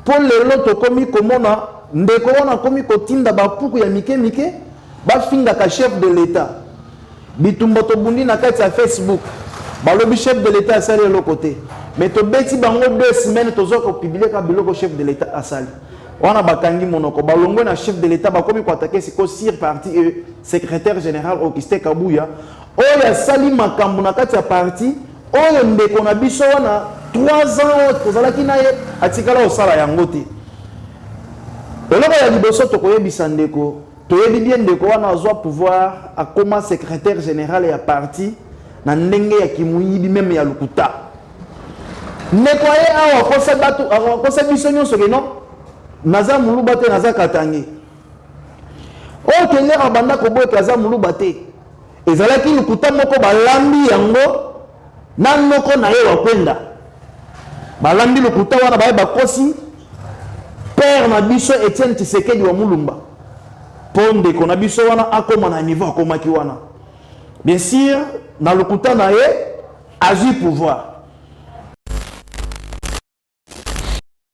pour lelo tokomi komona ndeko wana komi kotinda bapuku ya mike bafinga ka chef de l'état bitumba to bundi na kati ya Facebook balobi chef de l'état asali le côté mais to beti bango 2 semaines tozo ko publier ka biloko chef de l'état asali wana bakangi monoko balongwe na chef de l'état bakomi ko attaquer siko sir parti et secrétaire général Augustin Kabuya oyo asali makambo na kati ya parti oyo ndeko na biso wana 3 ans tozalaki naye atikala osala yango te eloko ya liboso tokoyebisa ndeko toyebi bien ndeko wana azwa pouvoir akoma secrétaire général ya parti na ndenge ya kimuyibi meme ya lukuta ndeko ye awa akosa bato akosa biso nyonso ke non naza muluba te naza katangi oyo kendeka banda koboyeka aza muluba te ezalaki lukuta moko balambi yango na noko na ye wakwenda balambi lukuta wana baye bakosi père na biso Etienne Tshisekedi wa Mulumba po ndeko na biso wana akoma na niveau akomaki wana bien sûr na lukuta na ye azwi pouvoir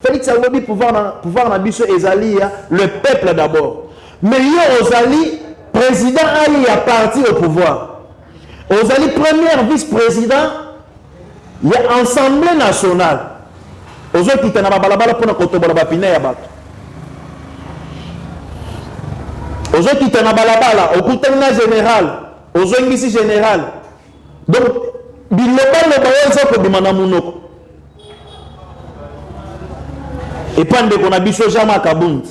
Félix alobi pouvoir na biso ezali ya le peuple d'abord mais yo ozali président ali ya parti au pouvoir ozali premier vice-président ya Assemblée nationale ozo kita na balabala pona kotobola bapine ya bato ozo kita na balabala okutani na général ozo ngisi général donc biloba ozo ko bimana munoko epande kona biso Jama Kabund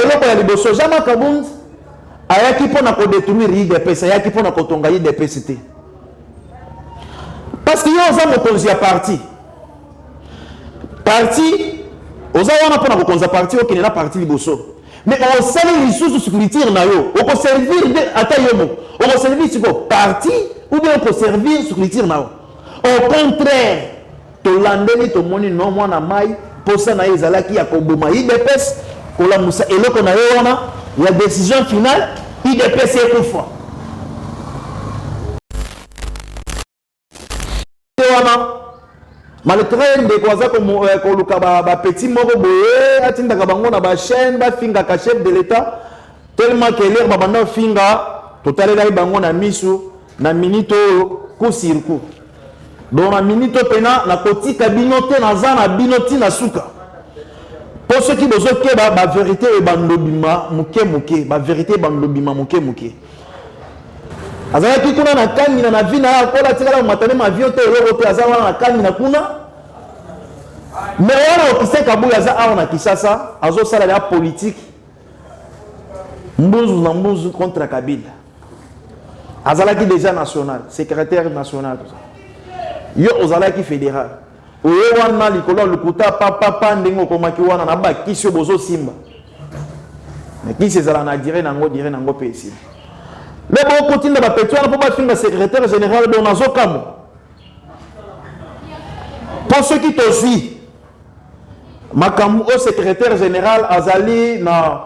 eloko ya liboso Jama Kabund ayaki pona ko détruire IDPS ayaki pona kotonga IDPS te parce que yo oza mokonzi ya parti oza wana mpona kokonza parti okende na parti liboso mais osali lisusu structure na yo okoservir de ata yo moko okoservir siko parti ou bien okoservir structure na yo au contraire tolandeli tomoni no mwana mai posa na ye ezalaki ya koboma IDPS kolamusa eloko na yo wana ya décision finale IDPS ekufa malgré ndeko aza koluka bapetit moko boye atindaka bango na bachaîne bafingaka chef de l'état tellement que lire babanda ofinga totalelaki bango na misu na minute oyo coup sur coup donc na minute pena na kotika bino te naza na bino ntina suka mpo soki bozokeba bavérité ebandobima moke bavérité ebandobima moke azalaki kuna na kangina na vi na ye akola tikala komatane mavio te eloko te aza wana na kangina kuna mais wana Augustin Kabuya aza awa na Kinshasa azosala ya politique mbunzu na mbunzu contre Kabila azalaki déjà national secrétaire national yo ozalaki fédéral oyo wana likolo lukuta papa ndenge okomaki wana na bakisi oyo bozosimba kisi ezala na dire nango mpe esimba le bon continue ba petit wana po bafinga secrétaire général de nazokamo pour ceux qui te suivent makambo au secrétaire général azali na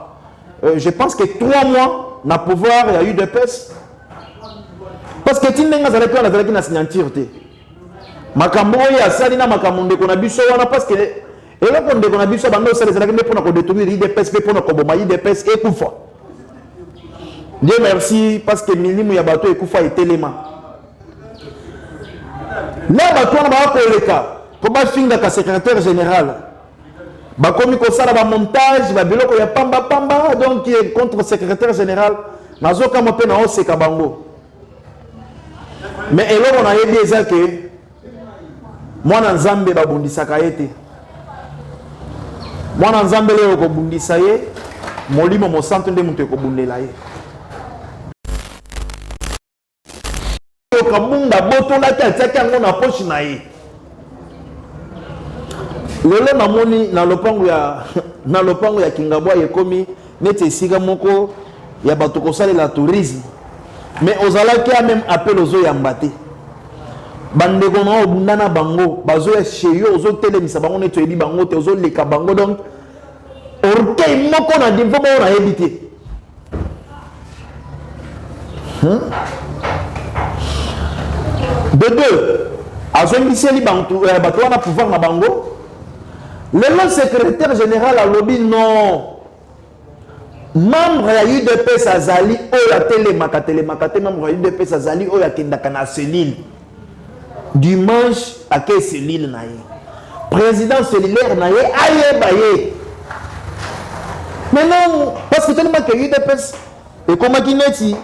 je pense que 3 mois na pouvoir ya UDPS parce que tindenga azalaki na signature te makambo oyo asali na makambo ndeko na biso wana parce que eloko ndeko na biso bando osalezalaki nde mpona kodétruire IDPS mpe mpona koboma IDPS ekufa Dieu merci parce que milimu ya bato ekufa etelema na bato wana bakoleka po bafinga ka secrétaire général bakomi kosala bamontage babiloko ya pamba donc contre secrétaire général nazokama mpe na oseka bango mais eloko nayebi eza ke mwana nzambe babundisaka ye te mwana nzambe leo kobundisa ye molimo mosantu nde moto ekobundela ye kabunda botolaki atiaki yango na poche na ye lelo namoni na lopango ya Kingabwa ekomi neti esika moko ya bato kosalela tourisme mais ozalaki ya même appel ozoyamba te bandeko na obunda na bango bazoya chez yo ozotelemisa bango neti oyebi bango te ozoleka bango donc orgueil moko na niveau moko nayebi te de deux azongiseli bato wana pouvoir na bango Le secrétaire général a lobby non. Membre ya UDPS azali oya telemaka membre ya UDPS azali oya kendaka na cellule. Dimanche à quelle cellule na ye. Président cellulaire na ye ayeba ye. Mais non, parce que tellement que UDPS et comme Kineti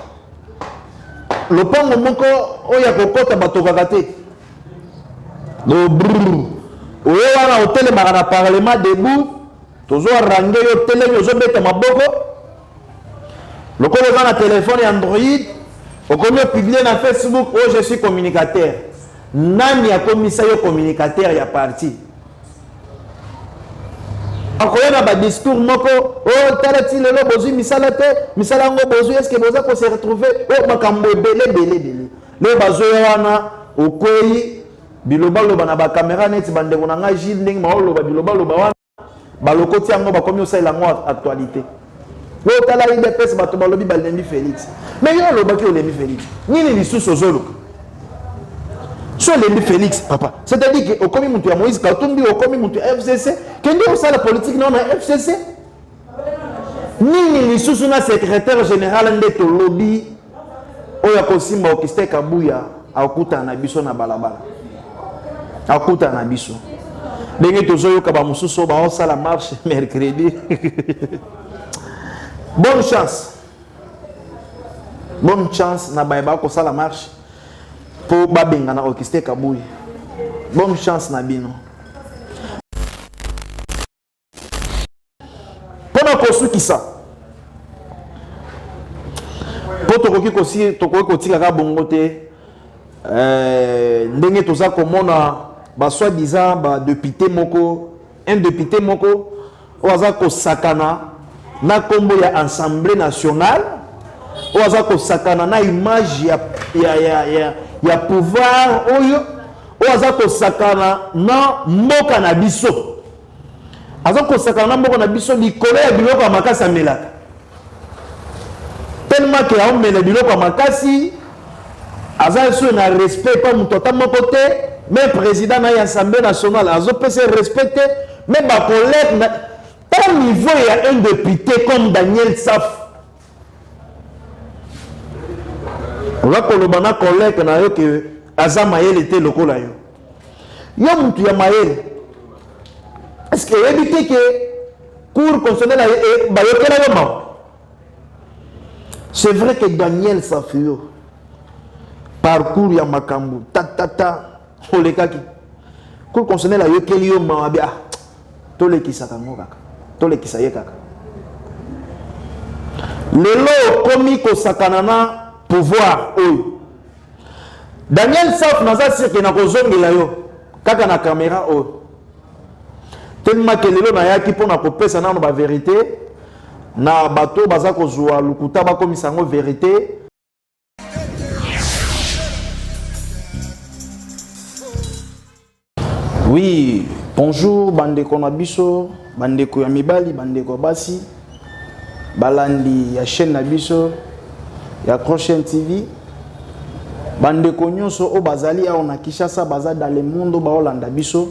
le pango moko oya kokota batokaka te. Le brrr. Oya wana otelemaka na parlement debout. Tozo range yo télé yo beta maboko. Le code dans la téléphone Android, au commun publié dans Facebook, oh je suis communicateur. Nani a commis ça, yo communicateur, il y a parti. Encore un discours, moko, oh talati le lo bozu, misalate, misalango bozu, est-ce que vous avez se retrouver? Oh makambo belé. Le bazo wana, au koi, biloba loba na ba caméra net, bande konanga Gilles ning ma loba biloba loba wana, balokoti yango ba komi osala yango actualité. Mais il y a le bac qui Félix. Ni les sous aux autres. Soit les Félix, papa. C'est-à-dire que au commis montu à Moïse Katumbi, au commis montu à FCC, qu'est-ce que ça la politique non à FCC? Ni les sous na secrétaire général de lobby, oya kosimba okiste kabuya, akuta na biso na balabala. Akuta na biso. Ndenge tozoyo kaba mususo ba osa la marche mercredi. Bonne chance. Bonne chance na baeba ko sala marche pour babenga na orchestre Kabuyi. Bonne chance na bino. Pona ko suki sa. Poto ko kosi to ko kotika ka bongo te. Ndenge toza komona ba soi-disant ba député moko, un député moko oza ko sakana na kombo ya Assemblée nationale oza ko sakana na image ya pouvoir oyo oza ko sakana na mboka na biso aza ko sakana na mboka na biso likolo ya biloko ya makasi amelaka tellement que aomela biloko ya makasi aza so na respect pa muto ata moko te mais président na Assemblée nationale azo pese respecté mais ba collègue au niveau, il y a un député comme Daniel Saf. On va colobana collègue que Azamaël était le col. Il y a un Maël. Est-ce que éviter que cour constitutionnel c'est vrai que Daniel Saf parcours ya makambu ta olekaki cour constitutionnel a yokeli yo mabia tolekisaka ngokaka tolekisa ye kaka lelo komi ko sakana na pouvoir oyo Daniel Saf naza sike na kozongela yo kaka na caméra oyo tellement que lelo na yaki pona kopesa nano ba vérité na bato baza kozwa lukuta bakomisa ngo vérité. Oui, bonjour bandeko na biso, bandeko ya mibali, bandeko basi, balandi ya chaîne na biso, ya Crochen TV, bandeko nyonso o bazali ya na Kinshasa baza dans le monde ba olanda biso,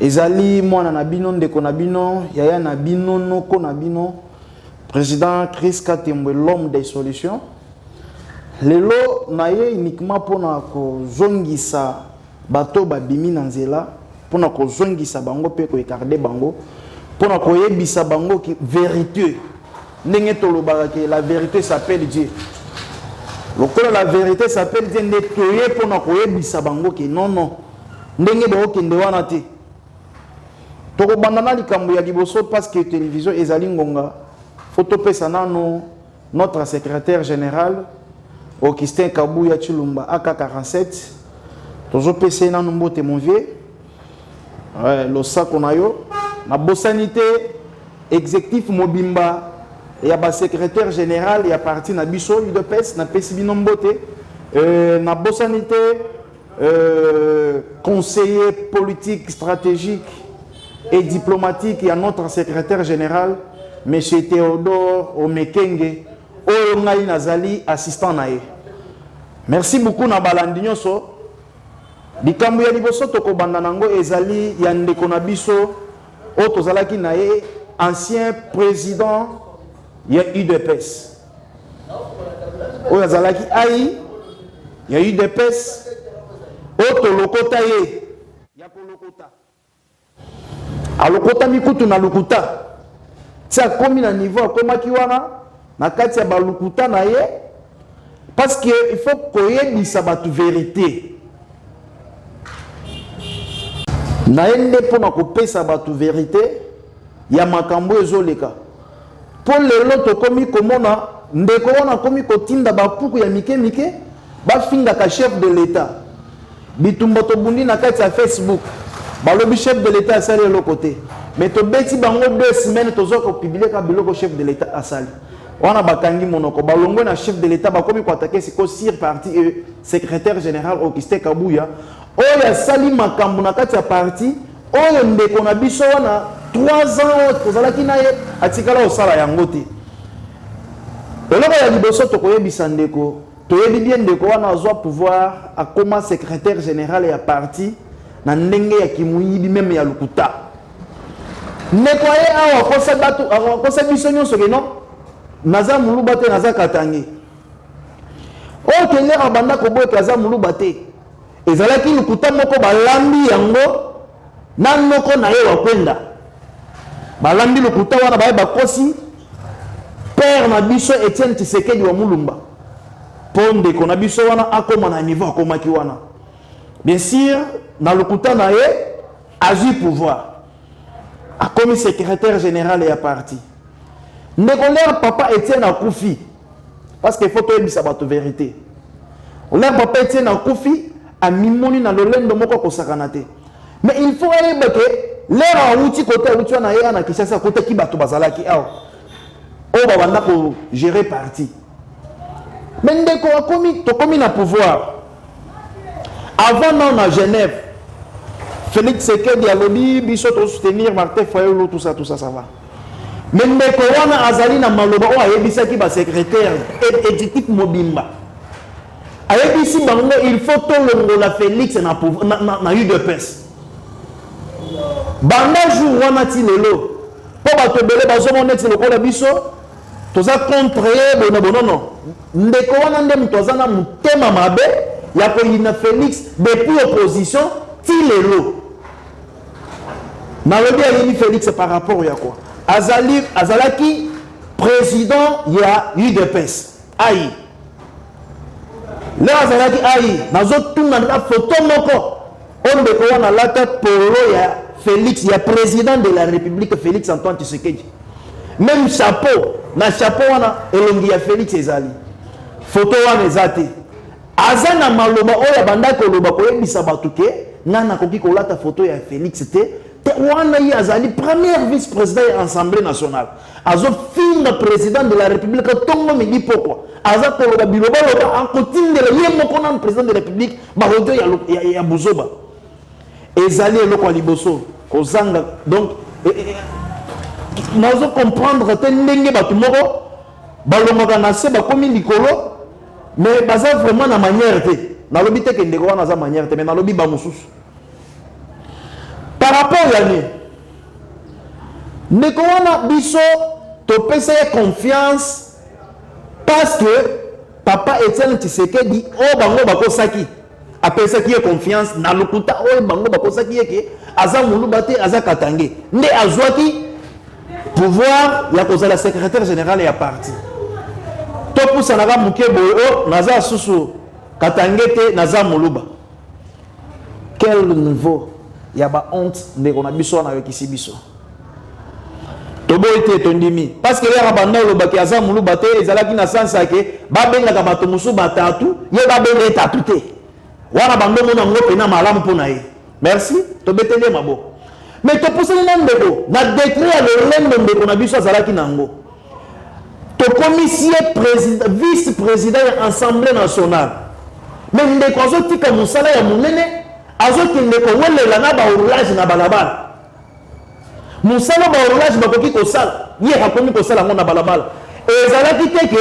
ezali mwana na bino ndeko na bino, yaya na bino noko na bino, président Chris Katembwe l'homme des solutions. Lelo na ye uniquement pona ko zongisa bato babimi na nzela. Pour na kozongisa bango pe ko écarter bango pour na koyebisa bango ki vérité ndenge tolobaka ke la vérité s'appelle Dieu lokola la vérité s'appelle Dieu ndetoye pour na koyebisa bango ke non ndenge ba okende wana te toko bandana likambo ya liboso parce que télévision ezali ngonga photo pesa nano notre secrétaire général Augustin Kabuya Chilumba AK47 tozo pesa nano mbote mon vieux. Le sac on a yo na bosanité exécutif Mobimba et ya ba secrétaire général ya parti na biso UDPS na pesi binombote na bosanité conseiller politique stratégique et diplomatique et à notre secrétaire général monsieur Théodore Omekenge oyo ngai nazali assistant na ye. Merci beaucoup na balandi nyonso. Likambo ya liboso toko banda nango ezali ya ndeko na biso Otozalaki nae ancien président il y a UDPS. Oyazalaki ai il y a UDPS. Otolokota ye ya kolokota. Alokota mikutu na lokuta. Tia komi na niveau akomaki wana na kati ya balukuta na ye parce que il faut koyebisa batu vérité. Na ende pona kopesa batu vérité ya makambo ezoleka. Po lelo tokomi komona ndeko wana komi kotinda bapuku ya mike mike bafinga ka chef de l'état. Bitumba tobundi na kati ya Facebook. Balobi chef de l'état asali le côté. Mais to beti bango 2 semaines tozo ko publier ka biloko chef de l'état asali. Wana bakangi monoko balongo na chef de l'état bakomi ko attaquer siko sir parti et secrétaire général Augustin Kabuya. Oya sali makambo na kati ya parti, oyo ndeko na biso wana 3 ans kozalaki na ye atikala osala yango te. Eloko ya liboso tokoyebisa ndeko, toyebi bien ndeko wana azwa pouvoir akoma secrétaire général ya parti na ndenge ya kimuyibi meme ya lukuta. Ndeko ye awa kosa batu akosa biso nyonso ke non naza muluba te naza katangi. O kelera banda ko boye kaza muluba te. Ezalaki lukuta moko balambi yango na noko na ye wakwenda. Balambi lukuta wana baye bakosi père na biso Etienne Tshisekedi wa Mulumba. Ponde ko na biso wana akoma na niveau akomaki wana. Bien sûr, na lukuta na ye agi pouvoir. Akomi secrétaire général ya parti. Ndeko papa Etienne akufi parce que faut toyebisa bato vérité. Leur papa Etienne akufi a mimoni na lolendo moko kosakana te. Mais il faut ayeba que l'air a outi côté outi na ye na Kinshasa côté ki bato bazalaki aw. O ba banda ko gérer parti. Mais ndeko akomi to komi na pouvoir. Avant non à Genève. Félix Tshisekedi a lobby biso to soutenir Martin Fayulu tout ça ça va. Mais ndeko wana azali na maloba o ayebisaki ba secrétaire exécutif Mobimba. Ayebisi bango il faut tolongo la Félix na UDPS. Banda jour wana ti lelo po ba to belé bazomona ti lokola biso toza contre bono non. Ndeko wana nde mutozana mutema mabe ya ko ina Félix depuis opposition ti lelo. Na lobi ayini Félix par rapport à quoi? Azalaki président ya UDPS. Aïe. Là azalaki aïe. Nazotunga na photo moko. On ndeko wana lata polo ya Félix ya président de la République Félix Antoine Tshisekedi. Même chapeau, na chapeau wana elongi ya Félix ezali. Photo wana ezate. Azana maloba oya bandako loba koyebisa batuke nana koki kolata photo ya Félix te. Wana yi azali premier vice-président de l'Assemblée nationale. Azo finga président de la République tongo me di pourquoi. Aza koloba biloba loba ankotindela ye moko na président de la République ba rodo ya buzoba. Ezali eloko liboso kozanga donc nazo comprendre te ndenge batu moko balongaka na se bakomi likolo mais baza vraiment na manière te. Nalobi te ke ndeko wana za manière te mais nalobi ba mususu. Par rapport à l'année, nous avons biso to pesa confiance parce que papa Etienne Tshisekedi o bango bakosaki apesa ki confiance na lokuta o bango bakosaki yeke aza muluba te aza katange nde azwaki pouvoir ya kozala secrétaire général ya parti to pusa na muke boyo naza susu katange te naza muluba. Quel niveau? Il y a pas honte de qu'on a biso na yokisi biso. Tobo ete tondimi parce que les rabanda le baki aza mulu bate ezalaki na sansa ke ba benga ka bato musu batatu ye ba benga tatu te. Wana bando mona ngope na malamu pona ye. Merci, to betele mabo. Mais to pousse na ndeko na décret le lendo ndeko na biso azalaki nango. To commissaire président vice-président de l'Assemblée nationale. Mais ndeko azotika musala ya munene azokende ko welela na ba roulage na balabala musala ba roulage bakoki ko sala ye hakomi ko sala ngona balabala ezalaki teke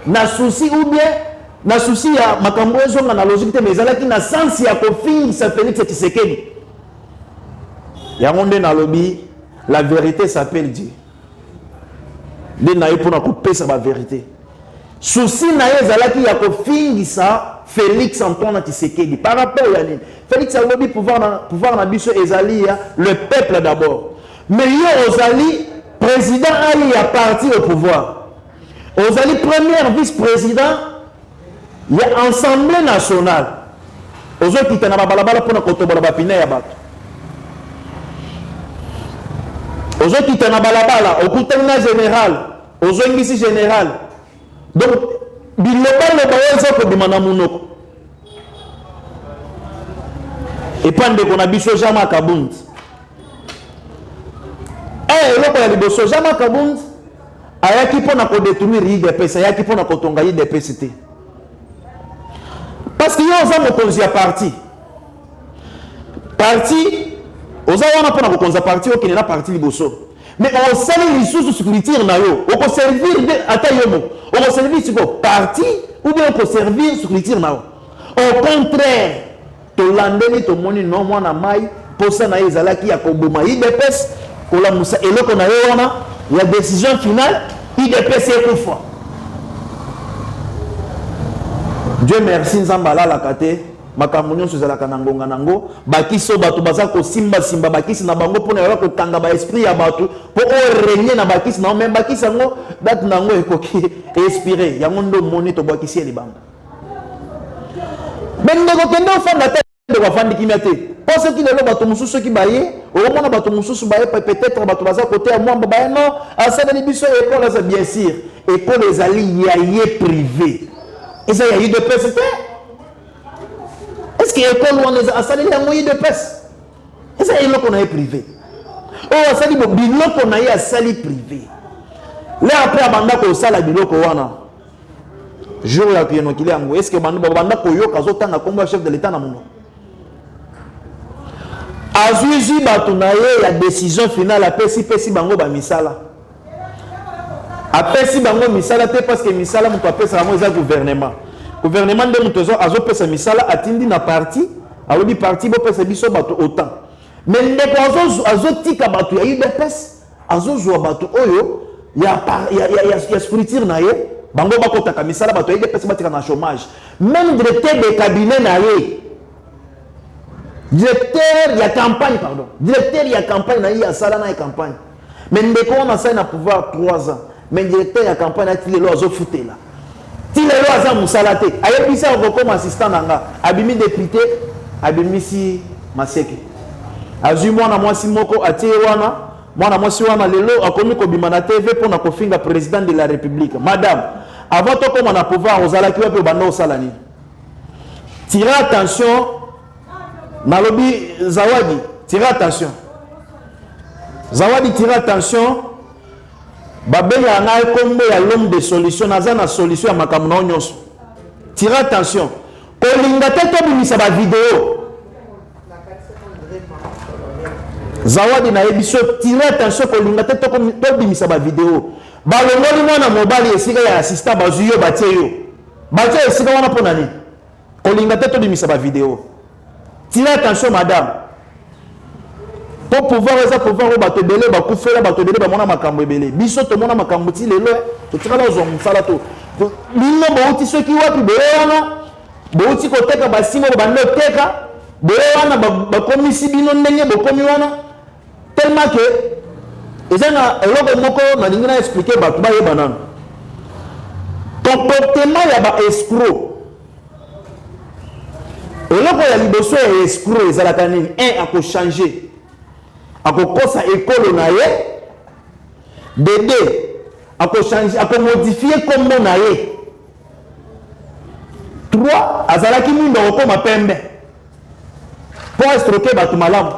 na souci ou bien na souci ya makambo ezonga na logique te mais ezalaki na sens ya ko fingisa Félix Tshisekedi yango nde na lobi La vérité s'appelle Dieu. Nde na ye pour kopesa ba vérité. Souci na ye ezalaki ya kofingisa Félix Antoine Tshisekedi par rapport à nini. Félix alobi pouvoir na biso ezali ya le peuple d'abord. Mais yo ozali président ali ya parti au pouvoir. Ozali premier vice-président ya Assemblée nationale. Ozokita na balabala pour na kotobola ba pine ya bato. Ozokita na balabala okutani na général, ozongisi général. Donc biloba le bayoza ko bimana munoko. Et pande ko na biso Jama Kabundi. Eloko ya liboso Jama Kabundi ayaki pona ko détruire IDPS, ayaki pona ko tonga IDPS te. Parce que yo oza mokonzi ya parti. Parti oza wana pona ko konza parti okene na parti liboso. Mais on sali lisusu structure na yo, on peut servir de ata yomo. On peut servir sur parti ou bien on peut servir structure na yo. Au contraire, to landeli to moni non mwana mai posa na ezalaki ya koboma IDPS kola musa eloko na yo wana ya décision finale IDPS ekufa. Dieu merci nzamba la kate makambo nyonso ezalaka na ngonga nango bakiso bato baza kosimba simba bakisi na bango pona ya kotanga ba esprit ya bato po o régner na bakisi na même bakisi ngo date nango ekoki inspiré yango ndo moni to bakisi ya libanga. Bende ko kende ofanda te de ko fandi kimia te. Parce que lelo bato mususu ki baye o mona bato mususu baye peut-être bato baza côté ya mwamba baye non asala biso école ça bien sûr école ezali ya ye privé. Eza ya UDPS te. Est-ce que l'école on a salé la moitié de pèse? Est-ce que l'école on a privé? Oh, a salé le biloko on a salé privé. Là après abanda ko sala biloko wana. Jour ya piano kile yango. Est-ce que banda ko yo kazo tanga komba chef de l'état na muno? Azuzi batu na ye la décision finale apesi pesi bango ba misala. Apesi bango misala te parce que misala muto apesa bango eza gouvernement. Gouvernement de Moutozo azo pesa misala atindi na parti alobi parti bo pesa biso bato autant mais ndeko azo tika bato ya UDPS azo zwa bato oyo ya structure na ye bango bakotaka misala bato ya UDPS batika na chômage même directeur de cabinet na ye directeur ya campagne na ye ya sala na campagne mais ndeko on a ça na pouvoir 3 ans mais directeur ya campagne a tilelo azo futela. Si les lois sont moussalate, ayebi sa comme assistant nanga, abimi député, abimi si maseke. Azu mwana mwasi moko atie wana, mwana mwasi wana lelo akomi ko bimana TV pour na kofinga président de la République. Madame, avant to comme na pouvoir ozalaki wapi bando salani. Tirez attention, nalobi Zawadi, tirez attention. Zawadi tirez attention. Babel a un combo à l'homme de solution, na solution à makamuna nyonso. Tire attention. Kolinga teto bimisa ba vidéo. Zawadi na ebiso tire attention kolinga teto bimisa ba vidéo. Balongoli mwana mobali esika ya assistant bazuyo batie yo. Batie esika wana pona ni. Kolinga teto bimisa ba vidéo. Tire attention madame. Pour pouvoir eza pouvoir o bato belé ba kufela bato belé ba mona makambo belé biso to mona makambo ti lelo to tikala zo musala to lino bo uti soki wapi bewana bo uti ko teka basimo ba ndo teka bewana ba komisi bino ndenge bo komi wana tellement que ezana eloko moko na lingina expliquer bato ba yeba nanu comportement ya ba escroc eloko ya liboso ya escroc ezalaka nini a ko changer akokosa école na ye dede akochange akomodifier kombo na ye 3 azalaki mwinda okoma pembe po estroke bato malamu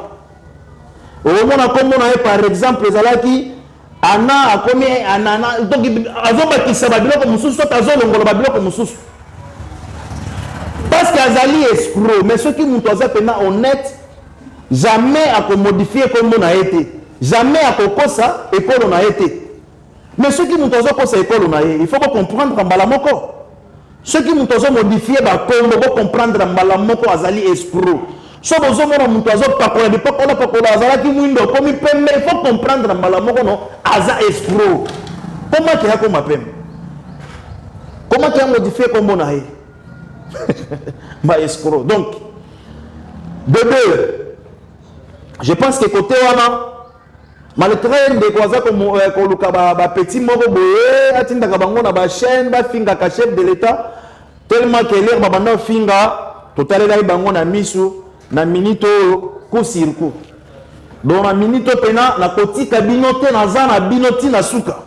omona kombo na ye par exemple ezalaki ana akomi anana azobakisa babiloko mosusu soki azolongola babiloko mosusu parce que azali escroc mais soki moto aza pena honnête jamais à modifier comme on a été, jamais à kokosa école on a été. Mais ceux qui nous ont kosa école on a été, il faut pas comprendre en balamoko. Ceux qui nous ont modifié ba kombo comprendre en balamoko azali escroc. Si vous avez un peu il faut comprendre que escroc. Comment tu as comme comment tu as modifié comme on a escroc. Donc, de deux, je pense que côté Wana, malgré des croisades comme le petit moro boye, atinda kabango na ba chaîne, ba finga ka chef de l'État, tellement que l'air babanda finga, total là bango na misu. Na minito ko circo donc na minito pena na koti kabinote na zana binoti na suka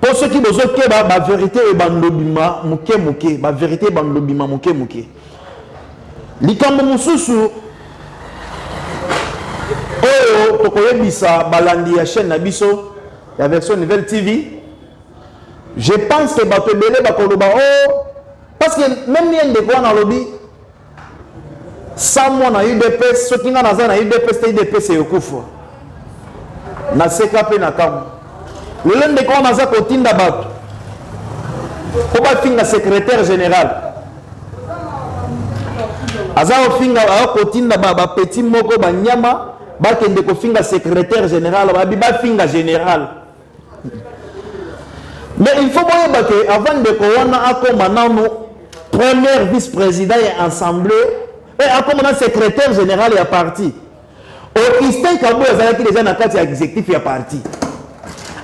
pour ceux qui besoin que ba vérité e bandobima muke muke ba vérité bandobima muke muke likambo mususu oyo tokoyebisa balandi ya chaîne na biso la version nouvelle TV. Je pense que ba tebele ba koloba oh parce que même ni ndeko na lobby sans moi na UDPS ceux qui na na UDPS te UDPS yokufa na CKP na kam le lende ko na za kotinda bato ko ba finga secrétaire général azao finga a kotinda ba petit moko ba nyama ba kende ko finga secrétaire général ba finga général. Mais il faut voir que avant de corona akoma nanu premier vice-président et assemblée et comme on a secrétaire général et à parti. Augustin Kabou a déjà dans le exécutif et à parti.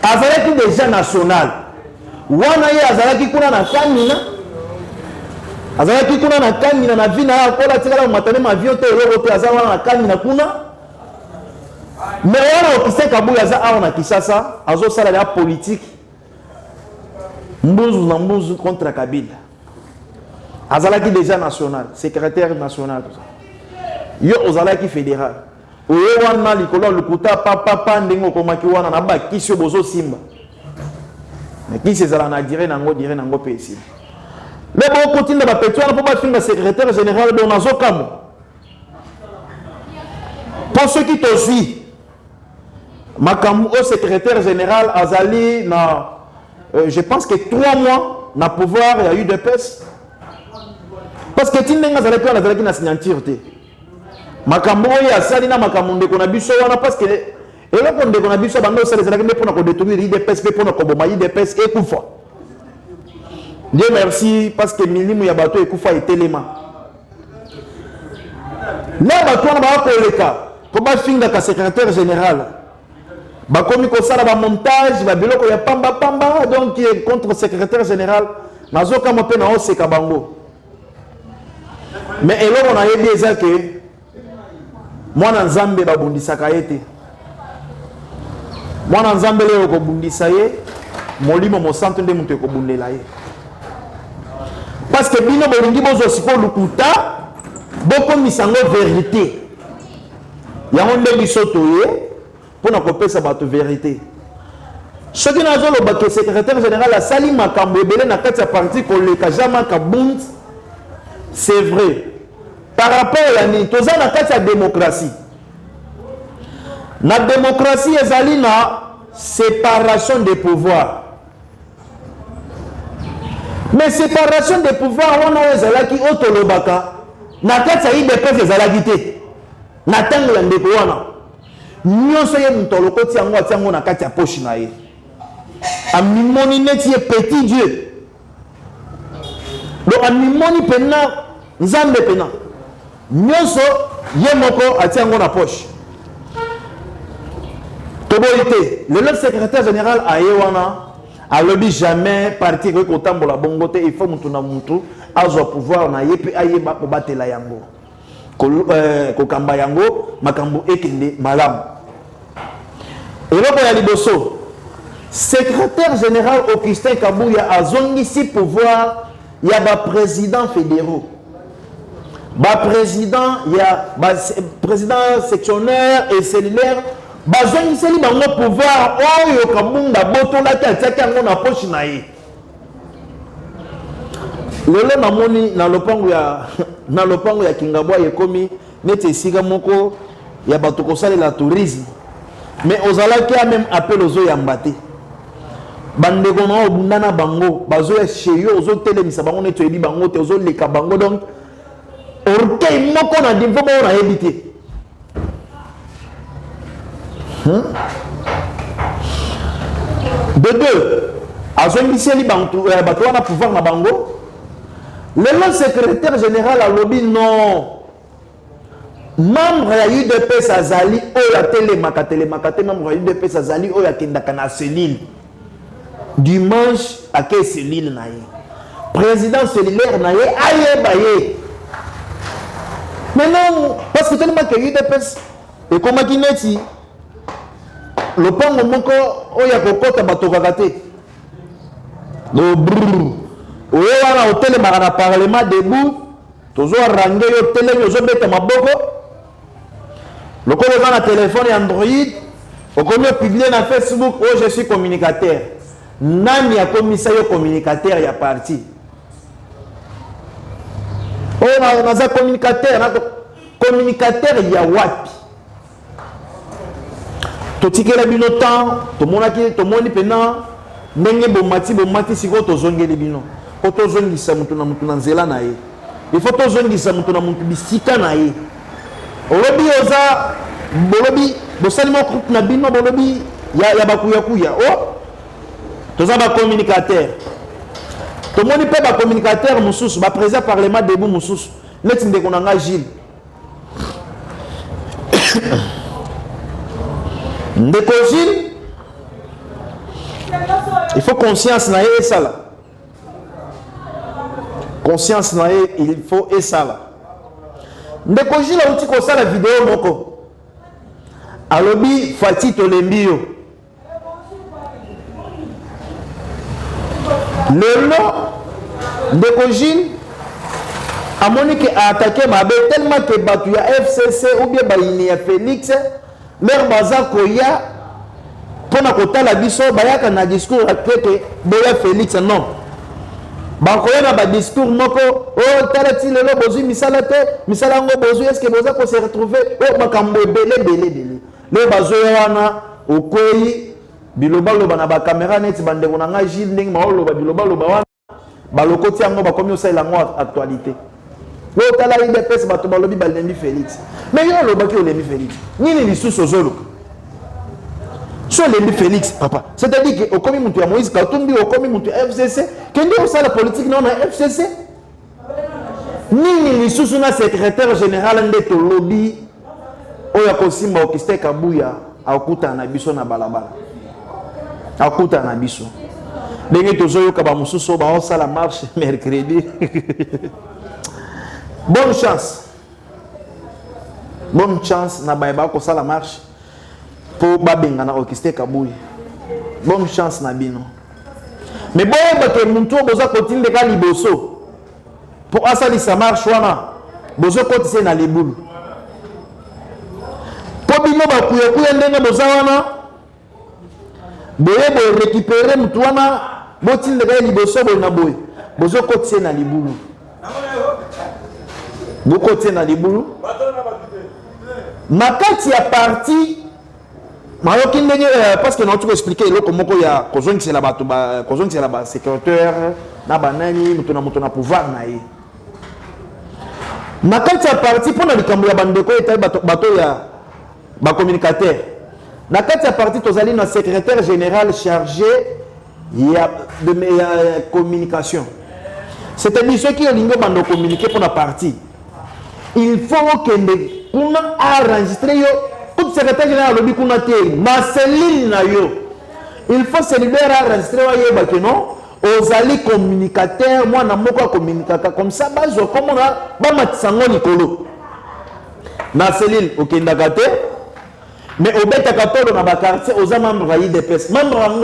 Azalaki déjà national. Wana ye azalaki kuna na kamina. Azalaki kuna na kamina na vina ya kola tikala matane ma viote robote azala na kamina kuna. Mais wana Augustin Kabou aza na Kinshasa, azo sala la politique. Mbuzu na mbuzu contre Kabila. Azalaki déjà national, secrétaire national. Yo ozalaki fédéral. Oyo wana likolo lukuta papa ndengo komaki wana na ba kisio bozo simba. Mais qui c'est ça na dire nango pesi. Mais bon continue ba petwa na pas finga secrétaire général de nazo kamo. Pour ceux qui te suivent, makambo au secrétaire général azali na je pense que 3 mois na pouvoir il y a eu de peste. Parce que Tindenga Zalaki na signature. Makambo ya sali na makambo ndeko na biso wana parce que eloko ndeko na biso bando sala Zalaki ne pona ko détruire IDPS pe pona ko boma IDPS ekufa. Dieu merci parce que milimu ya bato ekufa etelema. Là bato na ba ko leka ko ba finga ka secrétaire général. Ba komi ko sala ba montage ba biloko ya pamba donc contre secrétaire général nazoka mo pe na oseka bango. Mais on a dit que moi dans Zambé babundisaka yete. Moi dans Zambé le ko bundisa ye, molimo mo centre de muto ko bundela ye. Parce que bino bolingi bozo siko lukuta, boko misango vérité. Ya honde bisoto ye pour na kopesa bato vérité. Ce qui n'a pas le secrétaire général a sali makambo ebele na kati ya parti ko le kajama ka bund. C'est vrai. Par rapport à la démocratie. La démocratie est la séparation des pouvoirs. Mais séparation des pouvoirs, on a ezalaki otolobaka. Na kati ya IDPS ezalaki te. Na tango ya ndeko wana. Nyonso ye mutoloko ti yango atiango na kati ya poche na ye. Amimoni neti ye petit Dieu. Donc amimoni pena nzambe pena. Nyonso ye moko atiango na poche. Toboite, le secrétaire général a yewana a lobby jamais parti que kotambola bongote il faut mutu na mutu azo pouvoir na yepe ayeba ko batela yango. Ko kamba yango makambo ekende malamu. Eloko ya liboso secrétaire général Augustin Kabouya a zongisi pouvoir ya ba président fédéraux. Ba président ya ba président sectionnaire et cellulaire bazongisi li bango pouvoir oyo Kabunda botola tiaki yango na poche na ye. Lelo namoni na lopango ya Kingabwa yekomi neti esika moko ya bato kosalela tourisme. Mais ozalaki a même appel aux oyambate. Bandeko na obundana bango bazo ya cheyo ozo telemisa bango neto ebi bango te ozo leka bango donc orgueil moko na niveau on a évité. De deux, à Zongisieli Bantou, Batouana pouvoir na bango. Le secrétaire général a lobby non. Membre ya UDPS Azali, Oya Télémakate, membre ya UDPS Azali, Oya Kendakana Cellule. Dimanche, à quelle cellule naïe? Président cellulaire naïe, aïe baye. Mais non, parce que tellement que UDPS, et comme à Kineti, le pango moko, Oya Kokota Batokagate. Le brrr. Oya au télémarana parlement debout, toujours rangé au télé, aux obétés ma boko. Le code dans le téléphone et Android, au commun publié dans Facebook, oh je suis communicateur. Nani a commissaire communicateur, il y a parti. Oh, on a un communicateur, il y a wapi. Totike la bino temps, to moni pena, nenge bomati siko to zonge le bino. Ko to zongi sa mutu na nzela na ye. Il faut to zongi sa mutu na mutu bisika na ye. Olobi oza bolobi bosalimo groupe na bino bolobi ya bakuya oh toza ba communicateur to moni pe ba communicateur mususu ba président parlement debout mususu neti ndeko na nga Gilles ndeko Gilles il faut conscience na ye ça là conscience na ye il faut et ça là ndeko Gilles a uti ko sala vidéo moko alobi Fati Tolembio lelo ndeko Gilles a monique a attaqué Mabe tellement que batu ya FCC ou bien baini ya Félix leur baza koya pona kotala biso bayaka na discours akete boya Félix non bakoya na ba discours moko oh talati lelo bozui misala te misala ngo bozui est-ce que boza ko se retrouver oh makambo belé le bazoya wana okoyi biloba loba na ba caméra net bandeko na nga Gilles ndenge ma loba biloba loba wana balokoti yango bakomi osala ngo actualité le tala IDPS bato balobi balembi Félix mais yo loba ki olembi Félix nini lisusu ozoluka so lembi Félix papa c'est-à-dire que okomi mutu ya Moïse Katumbi okomi mutu ya FCC kende osala politique non na FCC nini lisusu na secrétaire général ndeto lobby oya kosimba okiste kabuya akuta na biso na balabala akuta na biso ndenge tozoyoka ba mususu ba osala marche mercredi bonne chance na ba ko sala marche pour babenga na okiste kabuya bonne chance na bino mais boye bato muntu boza kotinde ka liboso pour asali sa marche wana bozo kotise na libulu bino bakuya ndenge boza wana boye bo récupérer mutu wana botindeka liboso boye na boye bozo kotie na libulu bokotie na libulu makati ya parti mayoki ndenge parce que nauti koexpliquer eloko moko ya kozongisela bato kozongisela ba secrétaire na banani mutu na pouvoir na ye makati ya parti mpona likambo ya bandeko etali bato ya ba communicateur na kati ya parti tozali na secrétaire général chargé de communication c'est-à-dire ceux qui ont bando communiquer pour la partie il faut que kuna enregistrer yo tout secrétaire général lobi kuna te ma cellule na yo il faut cellulaire enregistrer wa yeba que non ozali communicateur moi na moko communicateur comme ça bazo comme on a ba matsango likolo na cellule okendaka te mais au bête à dans ma quartier aux membres de l'IDPS membre en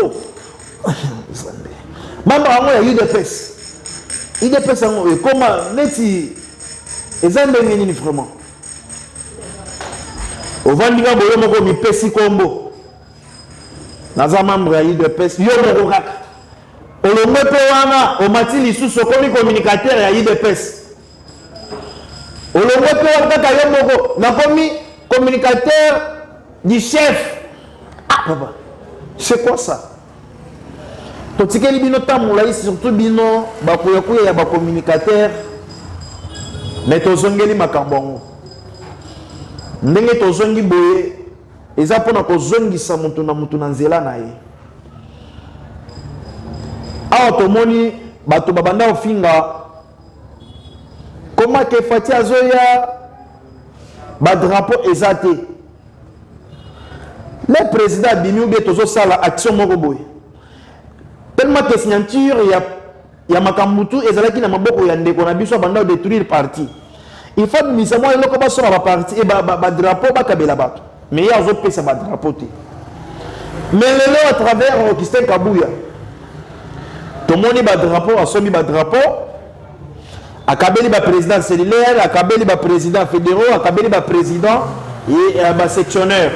ya IDPS en comment neti ezambe nini vraiment au vandinga boyo moko mi pesi kombo naza membre ya IDPS yo moko kaka olombe pe wana o mati lisusu komi communicateur ya IDPS olombe pe kaka yo moko na komi communicateur du chef. Ah papa, c'est quoi ça? Totikeli bino tamoula ici surtout bino bakoyakuya ya ba communicateur mais tozongeli makambo ndenge tozongi boye eza pona kozongisa mutu na nzela na ye. Awa tomoni bato babanda ofinga koma ke Fati azoya ba drapeau ezate le président bimi ou bien tozo sala action moko boye tellement que signature ya makambutu ezalaki na maboko ya ndeko na biso banda détruire parti. Il faut misa moi eloko ba sora ba parti et ba drapeau ba kabela bato mais ya zo pesa ba drapeau te. Mais lelo à travers Augustin Kabuya tomoni ba drapeau asomi ba drapeau akabeli ba président cellulaire, akabeli ba président fédéraux, akabeli ba président et ba sectionnaire.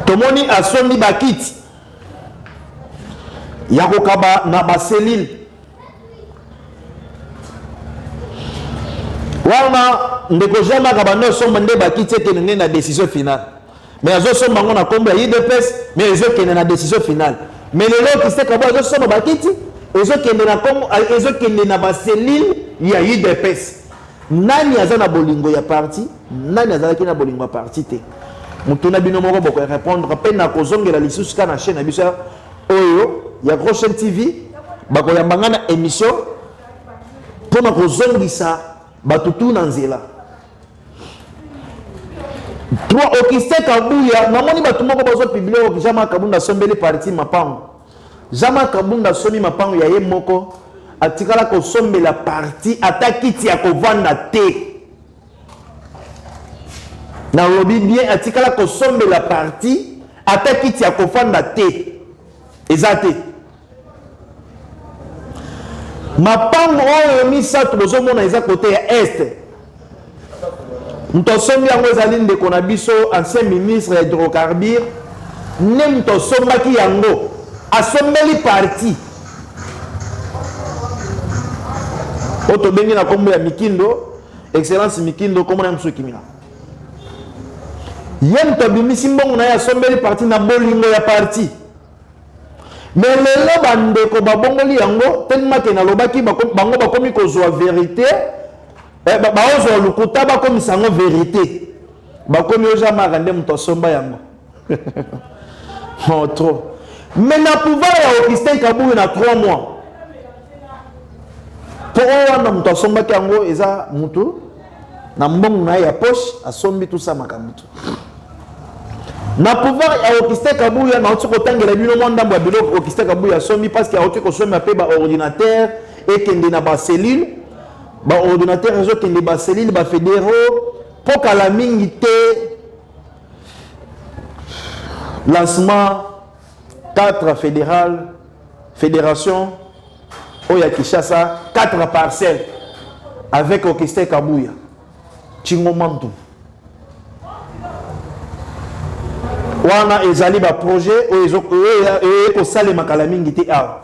Tomoni asomi ba kit yako kaba na ba cellule. Wana ndeko jama kabando somba nde ba kit ekene na décision finale. Mais azo somba ngona kombo ya IDPS mais ezo kene na décision finale. Mais lelo kiste kabo azo somba ba kit ezo kende na ba cellule ya UDPS. Nani aza na bolingo ya parti, nani azalaki na bolingo ya parti te. Mutuna bino moko boko répondre pe na kozongela lisusu kana chaîne na biso oyo ya Gros Chaîne TV bako ya mbangana émission pona kozongisa batutu na nzela. Toi Augustin Kabuya namoni batu moko bazo publier o Jama Kabunda sombeli parti mapango. Jama Kabunda somi mapango ya ye moko atikala ko sombela parti atakiti ya kovanda te. Na lobi bien atikala ko sombela parti atakiti ya kovanda te. Ezate. Mapango oyo misatu bozo mona eza côté ya est. Mtosombi yango ezali ndeko na biso ancien ministre ya hydrocarbures ne mtosombaki yango asombeli parti oto bengi na kombo ya Mikindo excellence Mikindo komona ya msukimina ye mtobimisi mbongo na ya asombeli parti na bolingo ya parti mais lelo bandeko babongoli yango tellement que nalobaki bango bakomi kozwa vérité baozwa lukuta bakomisa yango vérité bakomi ojamaka nde moto asomba yango trop. Mais na pouvoir ya Augustin Kabuya na 3 mois pour wana moto asombaki yango eza mutu na mbongo na ya poche asombi tout ça makambutu na pouvoir ya Augustin Kabuya na otiko tangela bino mondambo ya biloko Augustin Kabuya asombi parce que otiko somba pe ba ordinateur et kende na ba cellule ba ordinateur réseau kende ba cellule ba fédéraux pour kala mingi te lancement 4 fédérations Oya Kishasa 4 parcelles avec Augustin Kabuya Chingomantu wana ezali ba projet oyo ko sale makala mingi te a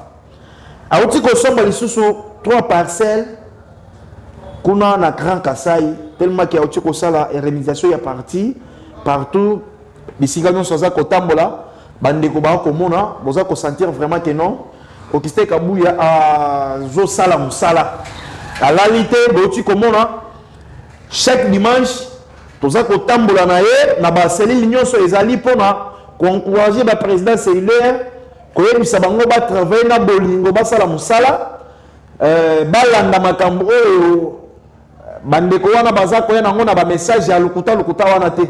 outi ko somba lisusu 3 parcelles kuna na Grand Kasai tellement qu'il y a outi ko sala réalisation ya parti partout bisika nyonso za ko tambola bandeko ba ko mona boza ko sentir vraiment que non Augustin Kabuya a zo sala musala à la réalité outi ko mona chaque dimanche toza ko tambola na ye na ba cellule nyonso ezali pona ko encourager ba président cellulaire ko yebisa bango ba travailler na bolingo ba sala musala balanda makambo oyo bandeko wana baza ko yana ngona ba message ya lukuta wana te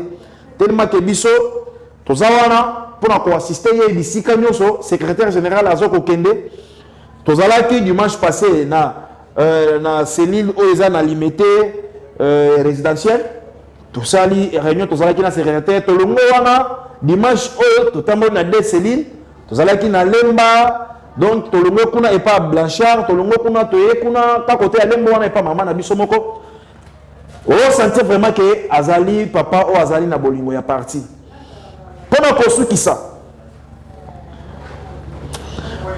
tellement que biso toza wana pona ko assister ye bisika nyonso secrétaire général azoko kende tozalaki dimanche passé na cellule oyo eza na limité résidentielle tout ça li réunion tozalaki na secrétaire tolongo wana dimanche oyo totamboli na 2 cellules tozalaki na Lemba donc tolongo kuna et pas Blanchard tolongo kuna toye kuna ka côté ya Lemba wana et pas maman na biso moko o sentir vraiment que azali papa o azali na bolingo ya parti pona kosukisa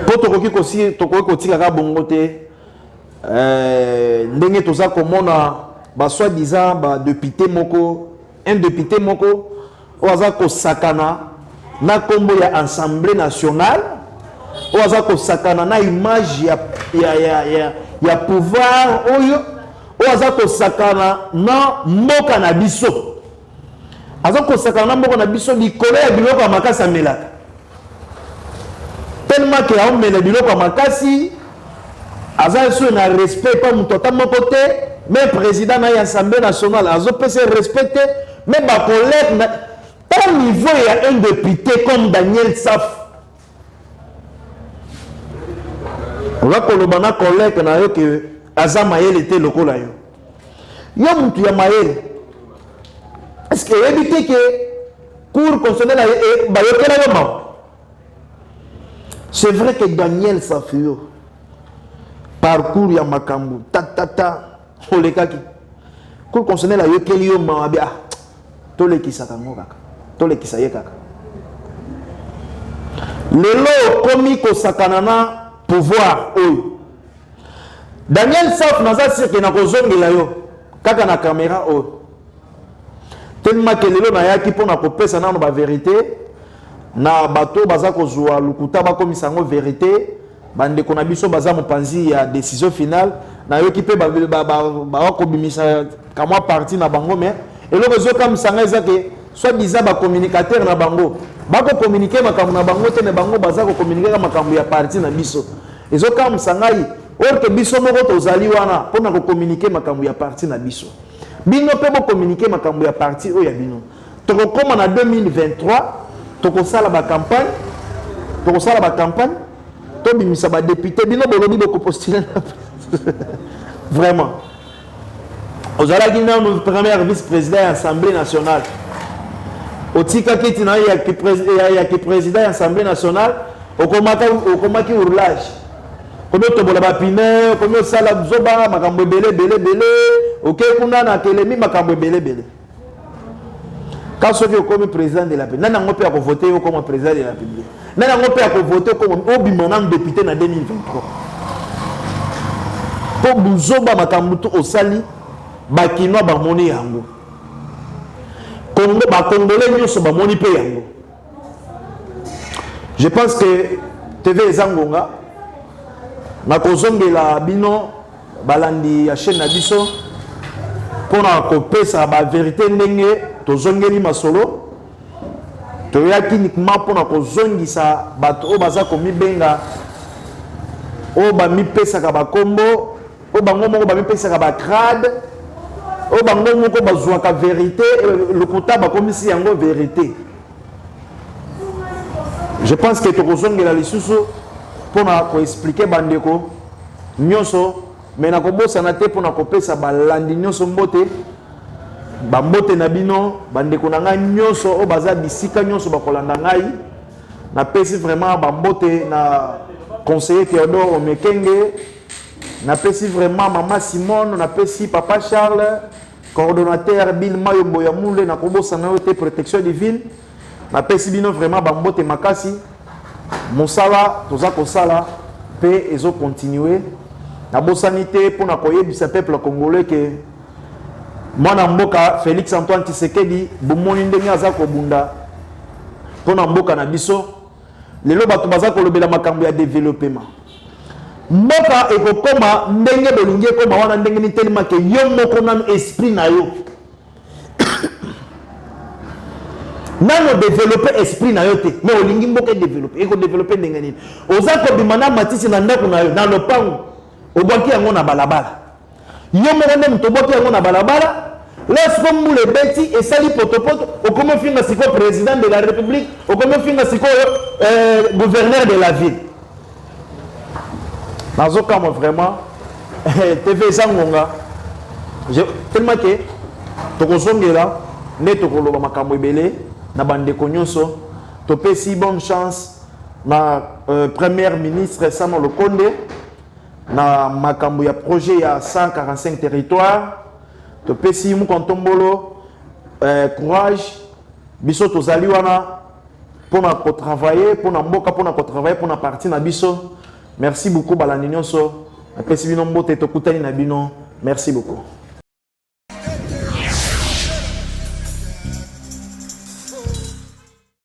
po tokoki kotika ka bongo te ndenge toza komona ba soi-disant ba député moko un député moko oza ko sakana na kombo ya Assemblée nationale oza ko sakana na image il y a pouvoir oyo aza ko sakana na mboka na biso aza ko sakana na mboka na biso likolo ya biloko ya makasi amelaka tellement que a mele biloko ya makasi aza so na respect pas muto ta moko te mais président na l'Assemblée nationale azo pese respecté mais ba collègue au niveau il y a un député comme Daniel Saf on va koloba na collègue na yo que aza mayele était lokola yo yo mutu ya mayele est-ce que éviter que cour constitutionnel ba yokela yo ma c'est vrai que Daniel Saf yo parcours ya makambu ta olekaki cour constitutionnel a yokeli yo ma bia tolekisa kango kaka tolekisa ye kaka lelo komi ko sakana na pouvoir oyo Daniel Saf naza sirke na kozongela yo kaka na caméra oyo tellement que lelo na yaki pona kopesa nano ba vérité na bato baza kozwa lukuta bakomisa yango vérité bandeko na biso baza mopanzi ya décision finale na yoki pe bakobimisa kamwa parti na bango mais eloko ezokamwisanga eza ke soit biza bacommunicateur na bango bakocommunike makambo na bango te na bango baza kocommunike ka makambo ya parti na biso ezokamwisa ngai orke biso moko tozali wana mpona kocommunike makambo ya parti na biso bino mpe bocommunike makambo ya parti oyo ya bino tokokoma na 2023 tokosala bacampagne tobimisa badepute bino bolobi bokopostule vraiment ozalaki nano première vice-président ya assemblée nationale otikaki tina yaki président ya assemblée nationale okomaki ourlage komi otobola bapine komi osala zoba makambo ebele oke kuna na kelemi makambo ebele ka soki okomi président de la République nani yango mpe akovote yo okoma président de la République nani yango mpe akovote obima nanu député na 2023 mpo buzoba makambo to osali bakinois bamoni yango bakongolais nyonso bamoni mpe yango je pense que TV eza ngonga nakozongela bino balandi ya chaîne na biso mpona kopesa bavérité ndenge tozongeli masolo toyaki uniquement mpona kozongisa bato oyo baza komibenga oyo bamipesaka bakombo oyo bango moko bamipesaka bacrade oyo bango moko bazwaka vérité lokuta bakomisi yango vérité je pense que tokozongela lisusu mpona koexplike bandeko nyonso me nakobosana te mpona kopesa balandi nyonso mbote bambote na bino bandeko na ngai nyonso oyo baza bisika nyonso bakolanda ngai napesi vraiment bambote na conseiller Théodore Omekenge napesi vraiment mama Simone napesi papa Charles coordonnateur Bill Mayombo ya Mule nakobosana yo te protection divine napesi bino vraiment bambote makasi mosala toza kosala pe ezo continuer nabosani te mpona koyebisa peuple congolais ke mwana mboka Félix Antoine Tshisekedi bomoni ndenge aza kobunda mpona mboka na biso lelo bato baza kolobela makambo ya développement mboka ekokoma ndenge bolingi ekoma wana ndenge nitelema ke yo moko nano esprit na yo nano développer esprit na yo te mais olingi mboka développer ekodévelopper ndenge nini oza kobima na matisi na ndako na yo na lopango obwaki yango na balabala yo moko nde moto obwaki yango na balabala lorsque mbula ebeti esali potopoto okomi ofinga sikoyo président de la république okomi ofinga sikoyo gouverneur de la ville nazokama vraiment TV eza ngonga tellement ke tokozongela nde tokoloba makambo ebele na bandeko nyonso topesi bonne chance na premier ministre Sama Lokonde na makambo ya projet ya 145 territoires topesi mukontombolo courage biso tozali wana pona ko travailler pona mboka pona ko travailler pona parti na biso merci beaucoup balandi nyonso apesi bino mbote tokutani na bino merci beaucoup.